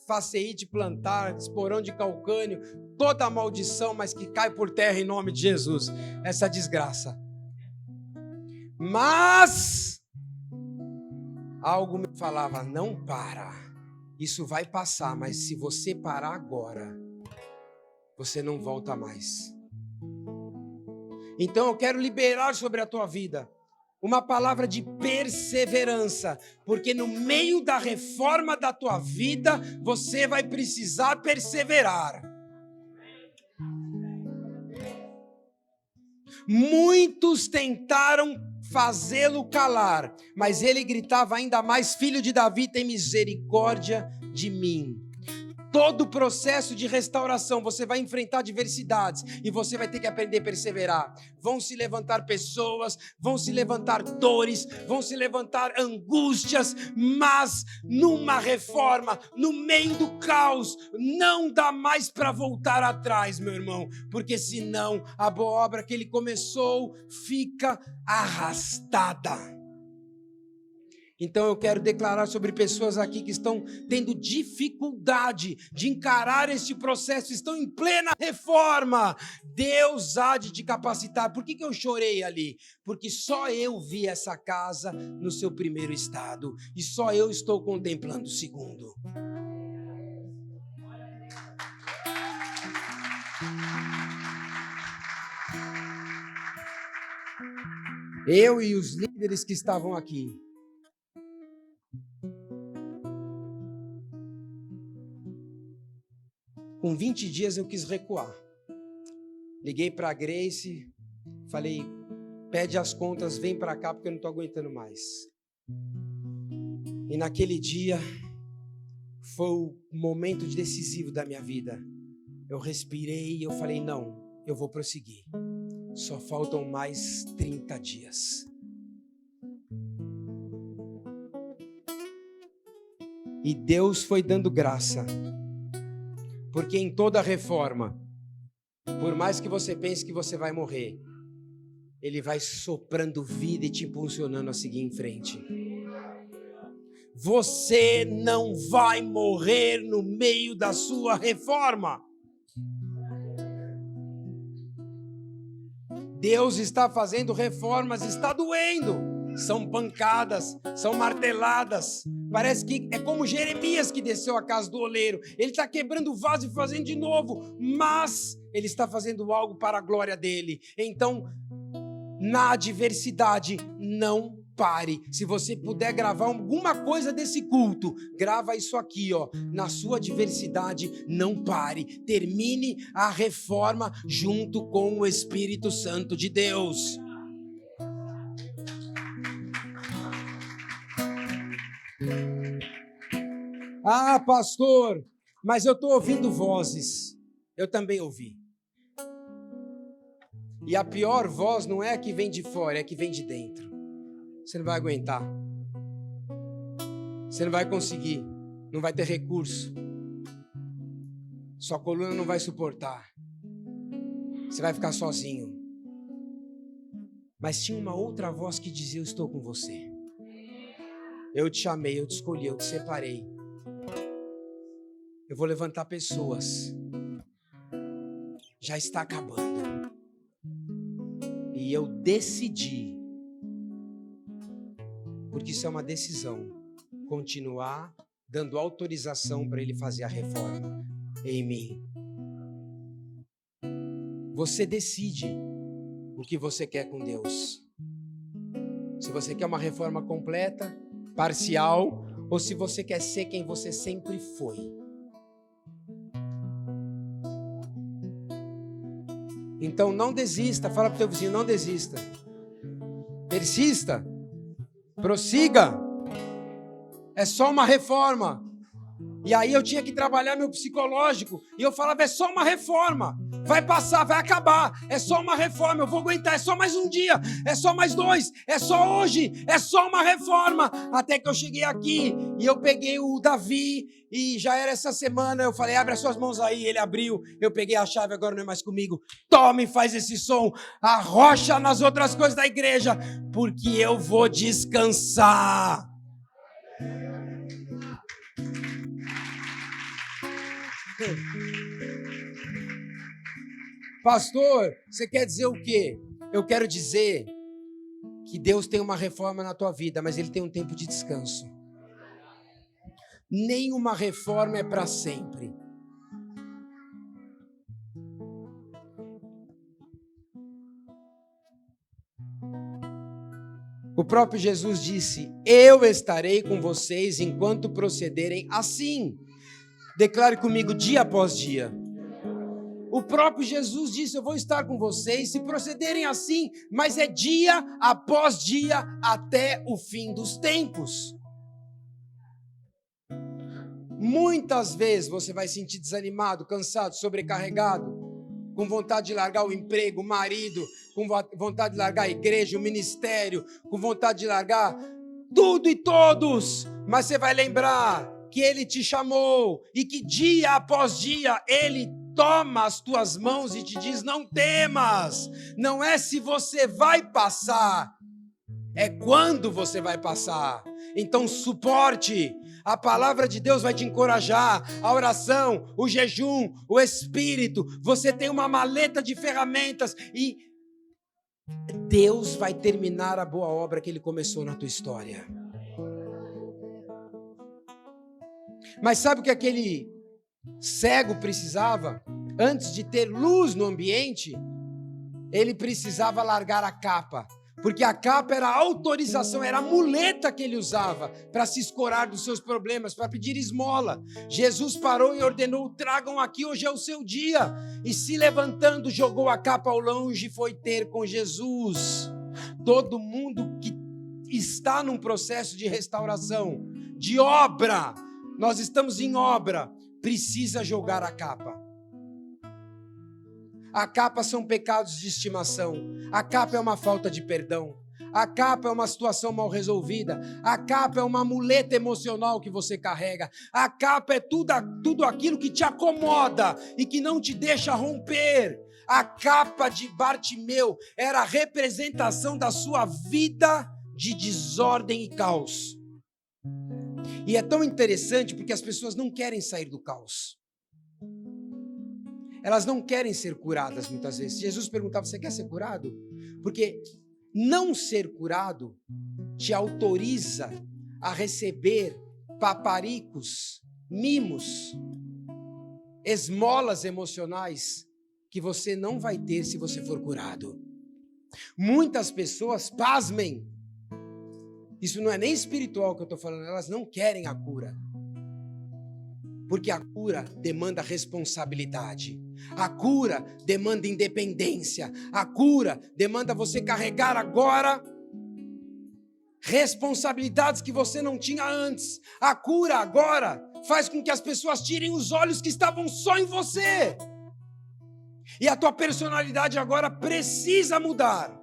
fasciite plantar, esporão de calcânio, toda a maldição, mas que cai por terra em nome de Jesus. Essa desgraça. Mas algo me falava, não para, isso vai passar, mas se você parar agora, você não volta mais. Então eu quero liberar sobre a tua vida uma palavra de perseverança, porque no meio da reforma da tua vida, você vai precisar perseverar. Muitos tentaram fazê-lo calar, mas ele gritava ainda mais, filho de Davi, tem misericórdia de mim. Todo o processo de restauração, você vai enfrentar adversidades e você vai ter que aprender a perseverar. Vão se levantar pessoas, vão se levantar dores, vão se levantar angústias, mas numa reforma, no meio do caos, não dá mais para voltar atrás, meu irmão, porque senão a boa obra que ele começou fica arrastada. Então eu quero declarar sobre pessoas aqui que estão tendo dificuldade de encarar este processo, estão em plena reforma. Deus há de te capacitar. Por que eu chorei ali? Porque só eu vi essa casa no seu primeiro estado e só eu estou contemplando o segundo. Eu e os líderes que estavam aqui. Com 20 dias eu quis recuar. Liguei para a Grace, falei, pede as contas, vem para cá porque eu não estou aguentando mais. E naquele dia foi o momento decisivo da minha vida. Eu respirei e eu falei, não, eu vou prosseguir. Só faltam mais 30 dias. E Deus foi dando graça. Porque em toda reforma, por mais que você pense que você vai morrer, Ele vai soprando vida e te impulsionando a seguir em frente. Você não vai morrer no meio da sua reforma. Deus está fazendo reformas, está doendo. São pancadas, são marteladas. Parece que é como Jeremias que desceu à casa do oleiro. Ele está quebrando o vaso e fazendo de novo, mas ele está fazendo algo para a glória dele. Então, na adversidade, não pare. Se você puder gravar alguma coisa desse culto, grava isso aqui, ó. Na sua adversidade, não pare. Termine a reforma junto com o Espírito Santo de Deus. Ah, pastor, mas eu estou ouvindo vozes. Eu também ouvi. E a pior voz não é a que vem de fora, é a que vem de dentro. Você não vai aguentar. Você não vai conseguir. Não vai ter recurso. Sua coluna não vai suportar. Você vai ficar sozinho. Mas tinha uma outra voz que dizia, eu estou com você. Eu te chamei, eu te escolhi, eu te separei. Eu vou levantar pessoas. Já está acabando. E eu decidi porque isso é uma decisão. Continuar dando autorização para Ele fazer a reforma em mim. Você decide o que você quer com Deus. Se você quer uma reforma completa, parcial, ou se você quer ser quem você sempre foi. Então não desista, fala para o teu vizinho, não desista. Persista, prossiga. É só uma reforma. E aí eu tinha que trabalhar meu psicológico. E eu falava, é só uma reforma. Vai passar, vai acabar. É só uma reforma, eu vou aguentar. É só mais um dia, é só mais 2. É só hoje, é só uma reforma. Até que eu cheguei aqui e eu peguei o Davi. E já era essa semana, eu falei, abre as suas mãos aí. Ele abriu, eu peguei a chave, agora não é mais comigo. Tome, faz esse som. Arrocha nas outras coisas da igreja. Porque eu vou descansar. Pastor, você quer dizer o quê? Eu quero dizer que Deus tem uma reforma na tua vida, mas Ele tem um tempo de descanso. Nenhuma reforma é para sempre. O próprio Jesus disse, eu estarei com vocês enquanto procederem assim. Declare comigo dia após dia. O próprio Jesus disse, eu vou estar com vocês se procederem assim, mas é dia após dia até o fim dos tempos. Muitas vezes você vai sentir desanimado, cansado, sobrecarregado, com vontade de largar o emprego, o marido, com vontade de largar a igreja, o ministério, com vontade de largar tudo e todos, mas você vai lembrar que Ele te chamou e que dia após dia Ele toma as tuas mãos e te diz, não temas, não é se você vai passar, é quando você vai passar. Então suporte, a palavra de Deus vai te encorajar, a oração, o jejum, o Espírito, você tem uma maleta de ferramentas e Deus vai terminar a boa obra que Ele começou na tua história. Mas sabe o que aquele cego precisava? Antes de ter luz no ambiente, ele precisava largar a capa. Porque a capa era a autorização, era a muleta que ele usava para se escorar dos seus problemas, para pedir esmola. Jesus parou e ordenou, tragam aqui, hoje é o seu dia. E se levantando, jogou a capa ao longe e foi ter com Jesus. Todo mundo que está num processo de restauração, de obra, nós estamos em obra, precisa jogar a capa. A capa são pecados de estimação. A capa é uma falta de perdão. A capa é uma situação mal resolvida. A capa é uma muleta emocional que você carrega. A capa é tudo aquilo que te acomoda e que não te deixa romper. A capa de Bartimeu era a representação da sua vida de desordem e caos. E é tão interessante porque as pessoas não querem sair do caos. Elas não querem ser curadas muitas vezes. Jesus perguntava, você quer ser curado? Porque não ser curado te autoriza a receber paparicos, mimos, esmolas emocionais que você não vai ter se você for curado. Muitas pessoas, pasmem, isso não é nem espiritual que eu estou falando, elas não querem a cura. Porque a cura demanda responsabilidade. A cura demanda independência. A cura demanda você carregar agora responsabilidades que você não tinha antes. A cura agora faz com que as pessoas tirem os olhos que estavam só em você. E a tua personalidade agora precisa mudar.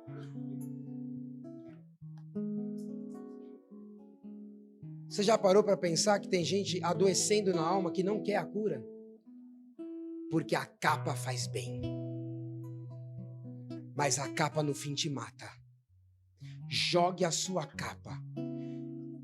Você já parou para pensar que tem gente adoecendo na alma que não quer a cura? Porque a capa faz bem. Mas a capa no fim te mata. Jogue a sua capa.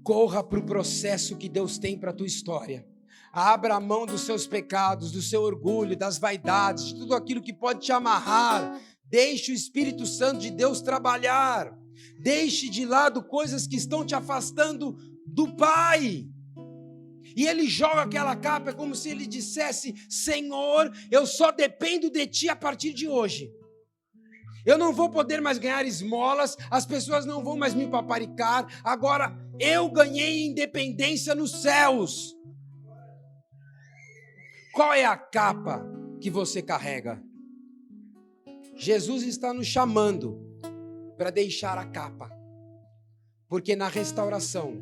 Corra para o processo que Deus tem para a tua história. Abra a mão dos seus pecados, do seu orgulho, das vaidades, de tudo aquilo que pode te amarrar. Deixe o Espírito Santo de Deus trabalhar. Deixe de lado coisas que estão te afastando do Pai. E ele joga aquela capa, é como se ele dissesse: Senhor, eu só dependo de ti a partir de hoje. Eu não vou poder mais ganhar esmolas, as pessoas não vão mais me paparicar, agora eu ganhei independência nos céus. Qual é a capa que você carrega? Jesus está nos chamando para deixar a capa, porque na restauração,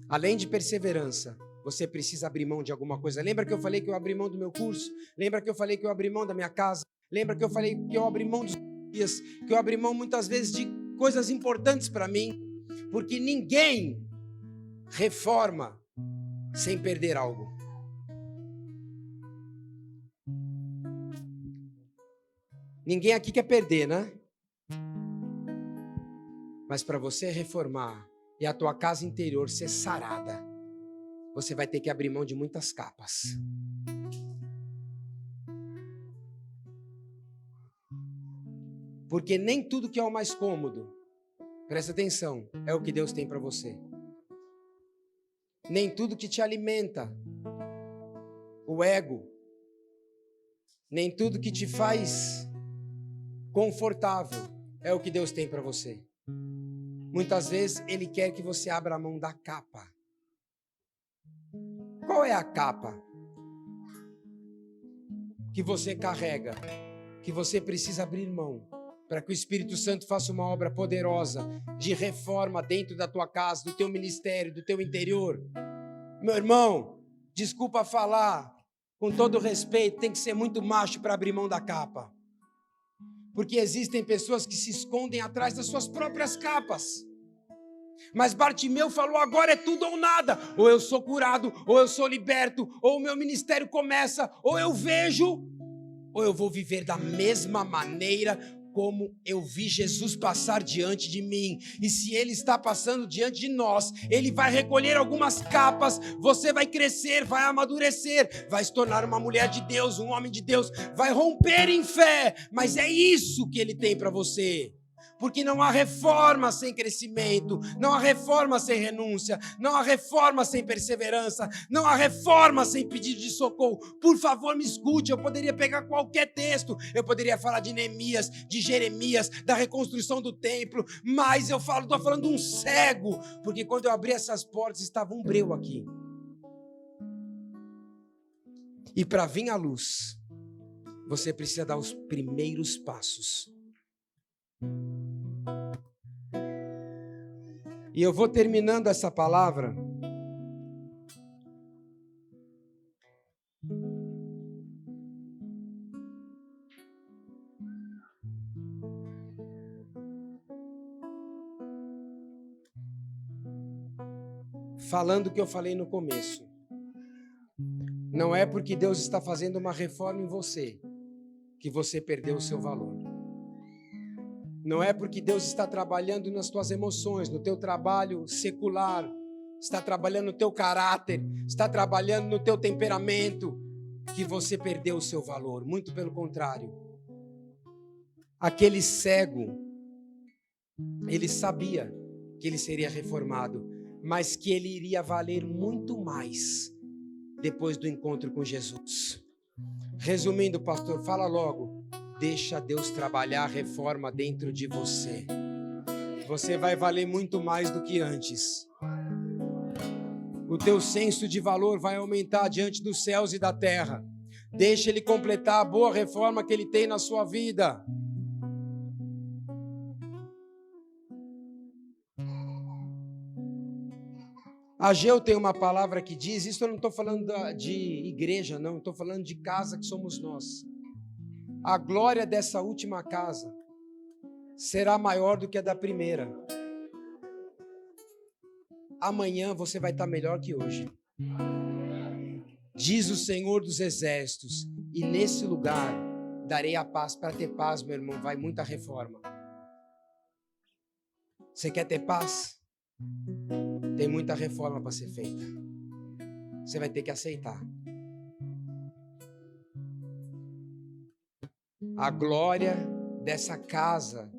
além de perseverança, você precisa abrir mão de alguma coisa. Lembra que eu falei que eu abri mão do meu curso? Lembra que eu falei que eu abri mão da minha casa? Lembra que eu falei que eu abri mão dos dias? Que eu abri mão muitas vezes de coisas importantes para mim? Porque ninguém reforma sem perder algo. Ninguém aqui quer perder, né? Mas para você reformar e a tua casa interior ser sarada, você vai ter que abrir mão de muitas capas. Porque nem tudo que é o mais cômodo, presta atenção, é o que Deus tem para você. Nem tudo que te alimenta, o ego, nem tudo que te faz confortável, é o que Deus tem para você. Muitas vezes Ele quer que você abra a mão da capa. Qual é a capa que você carrega, que você precisa abrir mão, para que o Espírito Santo faça uma obra poderosa de reforma dentro da tua casa, do teu ministério, do teu interior? Meu irmão, desculpa falar, com todo respeito, tem que ser muito macho para abrir mão da capa. Porque existem pessoas que se escondem atrás das suas próprias capas. Mas Bartimeu falou: agora é tudo ou nada. Ou eu sou curado, ou eu sou liberto, ou o meu ministério começa, ou eu vejo, ou eu vou viver da mesma maneira como eu vi Jesus passar diante de mim. E se Ele está passando diante de nós, Ele vai recolher algumas capas, você vai crescer, vai amadurecer, vai se tornar uma mulher de Deus, um homem de Deus, vai romper em fé, mas é isso que Ele tem para você. Porque não há reforma sem crescimento, não há reforma sem renúncia, não há reforma sem perseverança, não há reforma sem pedido de socorro. Por favor, me escute, eu poderia pegar qualquer texto, eu poderia falar de Neemias, de Jeremias, da reconstrução do templo, mas estou falando de um cego, porque quando eu abri essas portas estava um breu aqui. E para vir à luz, você precisa dar os primeiros passos. E eu vou terminando essa palavra falando o que eu falei no começo. Não é porque Deus está fazendo uma reforma em você que você perdeu o seu valor. Não é porque Deus está trabalhando nas tuas emoções, no teu trabalho secular, está trabalhando no teu caráter, está trabalhando no teu temperamento, que você perdeu o seu valor. Muito pelo contrário. Aquele cego, ele sabia que ele seria reformado, mas que ele iria valer muito mais depois do encontro com Jesus. Resumindo, pastor, fala logo. Deixa Deus trabalhar a reforma dentro de você. Você vai valer muito mais do que antes. O teu senso de valor vai aumentar diante dos céus e da terra. Deixa Ele completar a boa reforma que Ele tem na sua vida. Ageu tem uma palavra que diz, isso eu não estou falando de igreja, não, estou falando de casa que somos nós. A glória dessa última casa será maior do que a da primeira. Amanhã você vai estar melhor que hoje. Diz o Senhor dos Exércitos, e nesse lugar darei a paz. Para ter paz, meu irmão, vai muita reforma. Você quer ter paz? Tem muita reforma para ser feita. Você vai ter que aceitar. A glória dessa casa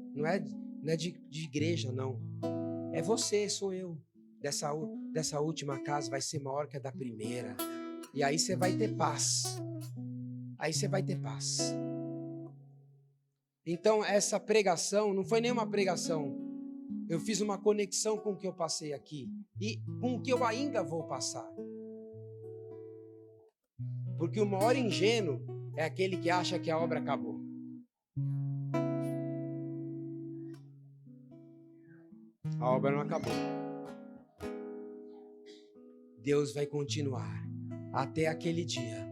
Não é de igreja, não. É você, sou eu. Dessa última casa vai ser maior que a da primeira. E aí você vai ter paz. Aí você vai ter paz. Então, essa pregação não foi nenhuma pregação. Eu fiz uma conexão com o que eu passei aqui e com o que eu ainda vou passar. Porque o maior ingênuo é aquele que acha que a obra acabou. A obra não acabou. Deus vai continuar até aquele dia.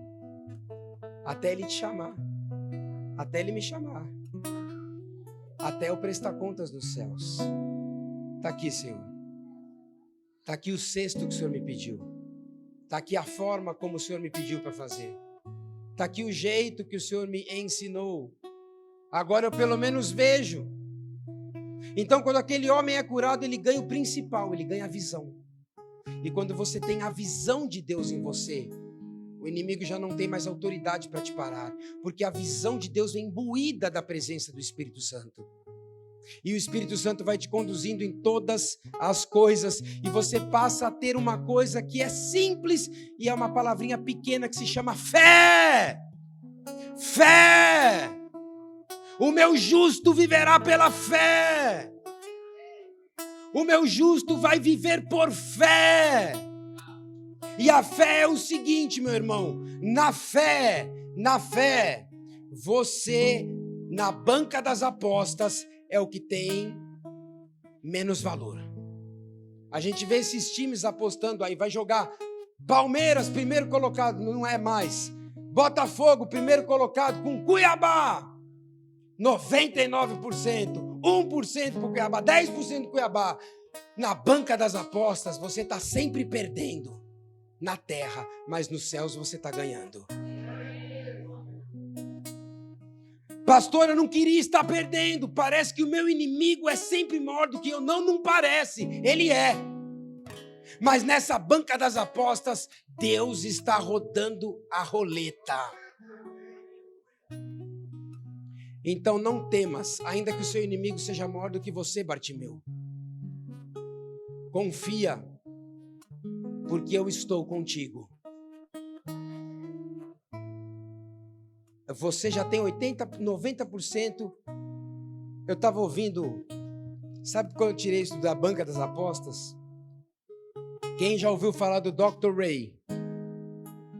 Até Ele te chamar. Até Ele me chamar. Até eu prestar contas nos céus. Está aqui, Senhor. Está aqui o cesto que o Senhor me pediu. Está aqui a forma como o Senhor me pediu para fazer. Está aqui o jeito que o Senhor me ensinou. Agora eu pelo menos vejo. Então, quando aquele homem é curado, ele ganha o principal, ele ganha a visão. E quando você tem a visão de Deus em você, o inimigo já não tem mais autoridade para te parar, porque a visão de Deus vem imbuída da presença do Espírito Santo. E o Espírito Santo vai te conduzindo em todas as coisas, e você passa a ter uma coisa que é simples, e é uma palavrinha pequena que se chama fé. Fé! O meu justo viverá pela fé. O meu justo vai viver por fé. E a fé é o seguinte, meu irmão, na fé, você, na banca das apostas, é o que tem menos valor. A gente vê esses times apostando aí, vai jogar Palmeiras, primeiro colocado, não é mais. Botafogo, primeiro colocado, com Cuiabá, 99%, 1% para o Cuiabá, 10% para o Cuiabá. Na banca das apostas, você está sempre perdendo. Na terra, mas nos céus você está ganhando. Pastor, eu não queria estar perdendo. Parece que o meu inimigo é sempre maior do que eu. Não parece. Ele é. Mas nessa banca das apostas, Deus está rodando a roleta. Então não temas, ainda que o seu inimigo seja maior do que você, Bartimeu. Confia, porque eu estou contigo. Você já tem 80%, 90%. Eu estava ouvindo, sabe quando eu tirei isso da banca das apostas? Quem já ouviu falar do Dr. Ray?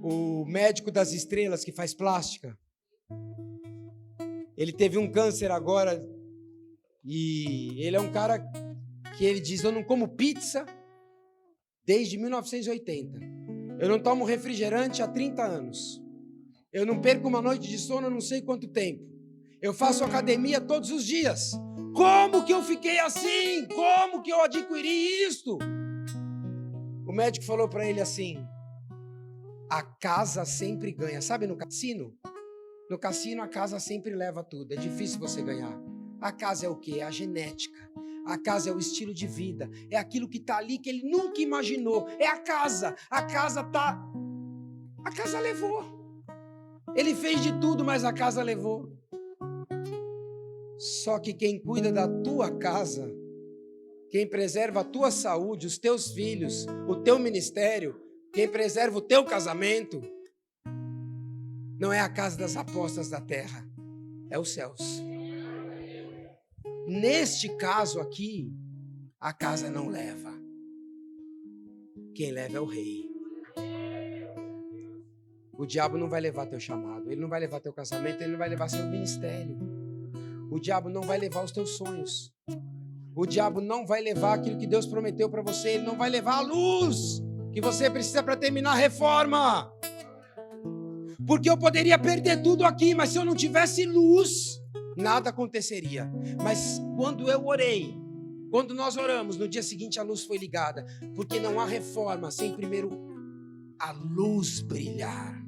O médico das estrelas que faz plástica. Ele teve um câncer agora e ele é um cara que ele diz, eu não como pizza desde 1980. Eu não tomo refrigerante há 30 anos. Eu não perco uma noite de sono há não sei quanto tempo. Eu faço academia todos os dias. Como que eu fiquei assim? Como que eu adquiri isto? O médico falou para ele assim, a casa sempre ganha. Sabe no cassino? No cassino a casa sempre leva tudo. É difícil você ganhar. A casa é o quê? É a genética. A casa é o estilo de vida. É aquilo que está ali que ele nunca imaginou. É a casa. A casa levou. Ele fez de tudo, mas a casa levou. Só que quem cuida da tua casa, quem preserva a tua saúde, os teus filhos, o teu ministério, quem preserva o teu casamento, não é a casa das apostas da terra, é os céus. Neste caso aqui, a casa não leva. Quem leva é o rei. O diabo não vai levar teu chamado, ele não vai levar teu casamento, ele não vai levar seu ministério. O diabo não vai levar os teus sonhos. O diabo não vai levar aquilo que Deus prometeu para você, ele não vai levar a luz que você precisa para terminar a reforma. Porque eu poderia perder tudo aqui, mas se eu não tivesse luz, nada aconteceria. Mas quando eu orei, quando nós oramos, no dia seguinte a luz foi ligada, porque não há reforma sem primeiro a luz brilhar.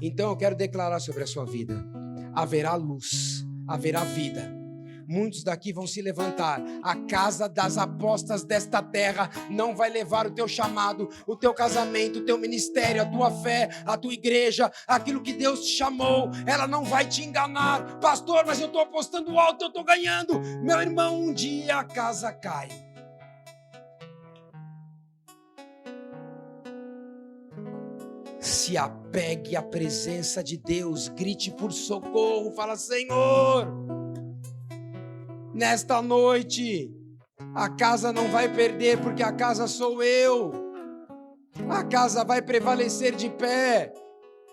Então eu quero declarar sobre a sua vida: haverá luz, haverá vida. muitos daqui vão se levantar. A casa das apostas desta terra não vai levar o teu chamado, o teu casamento, o teu ministério, a tua fé, a tua igreja, aquilo que Deus te chamou. Ela não vai te enganar. Pastor, mas eu estou apostando alto, eu estou ganhando. Meu irmão, um dia a casa cai. Se apegue à presença de Deus, grite por socorro, fala: Senhor, nesta noite a casa não vai perder, porque a casa sou eu. A casa vai prevalecer de pé.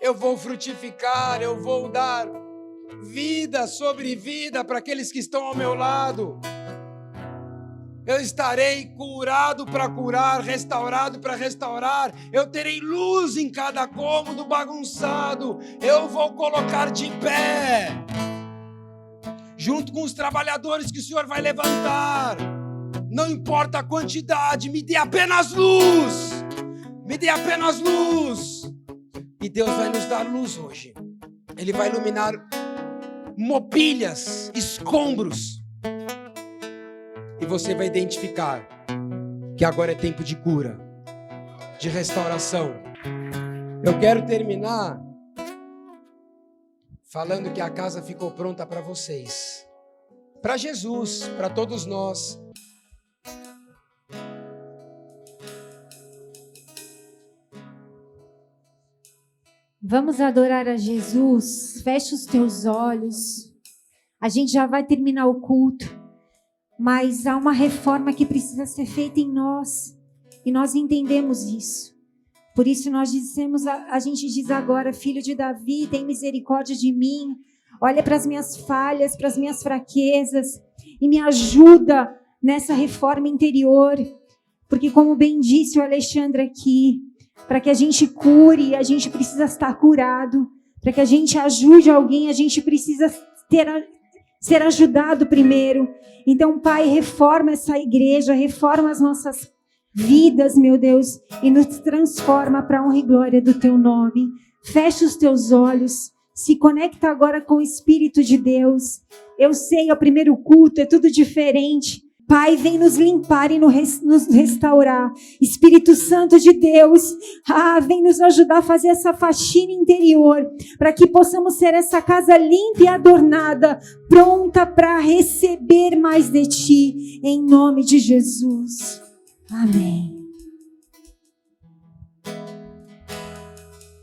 Eu vou frutificar, eu vou dar vida sobre vida para aqueles que estão ao meu lado. Eu estarei curado para curar, restaurado para restaurar. Eu terei luz em cada cômodo bagunçado. Eu vou colocar de pé, junto com os trabalhadores que o Senhor vai levantar. Não importa a quantidade, me dê apenas luz. Me dê apenas luz. E Deus vai nos dar luz hoje. Ele vai iluminar mobílias, escombros. E você vai identificar que agora é tempo de cura, de restauração. Eu quero terminar falando que a casa ficou pronta para vocês, para Jesus, para todos nós. Vamos adorar a Jesus. Fecha os teus olhos. A gente já vai terminar o culto. Mas há uma reforma que precisa ser feita em nós. E nós entendemos isso. Por isso nós dizemos, a gente diz agora: Filho de Davi, tem misericórdia de mim. Olha para as minhas falhas, para as minhas fraquezas. E me ajuda nessa reforma interior. Porque como bem disse o Alexandre aqui, para que a gente cure, a gente precisa estar curado. Para que a gente ajude alguém, a gente precisa ser ajudado primeiro. Então, Pai, reforma essa igreja, reforma as nossas vidas, meu Deus, e nos transforma para a honra e glória do Teu nome. Fecha os teus olhos, se conecta agora com o Espírito de Deus. Eu sei, é o primeiro culto, é tudo diferente. Pai, vem nos limpar e nos restaurar. Espírito Santo de Deus, vem nos ajudar a fazer essa faxina interior, para que possamos ser essa casa limpa e adornada, pronta para receber mais de Ti, em nome de Jesus. Amém.